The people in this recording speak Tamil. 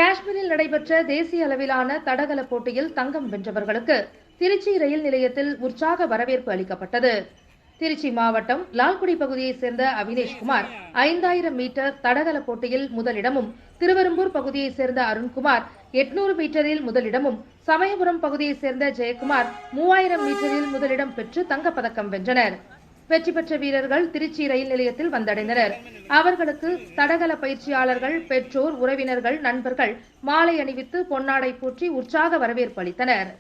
காஷ்மீரில் நடைபெற்ற தேசிய அளவிலான தடகள போட்டியில் தங்கம் வென்றவர்களுக்கு திருச்சி ரயில் நிலையத்தில் உற்சாக வரவேற்பு அளிக்கப்பட்டது. திருச்சி மாவட்டம் லால்குடி பகுதியைச் சேர்ந்த அவினேஷ்குமார் 5000 மீட்டர் தடகள போட்டியில் முதலிடமும், திருவெரும்பூர் பகுதியைச் சேர்ந்த அருண்குமார் 800 மீட்டரில் முதலிடமும், சமயபுரம் பகுதியைச் சேர்ந்த ஜெயக்குமார் 3000 மீட்டரில் முதலிடம் பெற்று தங்கப்பதக்கம் வென்றனர். வெற்றி பெற்ற வீரர்கள் திருச்சி ரயில் நிலையத்தில் வந்தடைந்தனர். அவர்களுக்கு தடகள பயிற்சியாளர்கள், பெற்றோர், உறவினர்கள், நண்பர்கள் மாலை அணிவித்து பொன்னாடை போற்றி உற்சாக வரவேற்பு அளித்தனர்.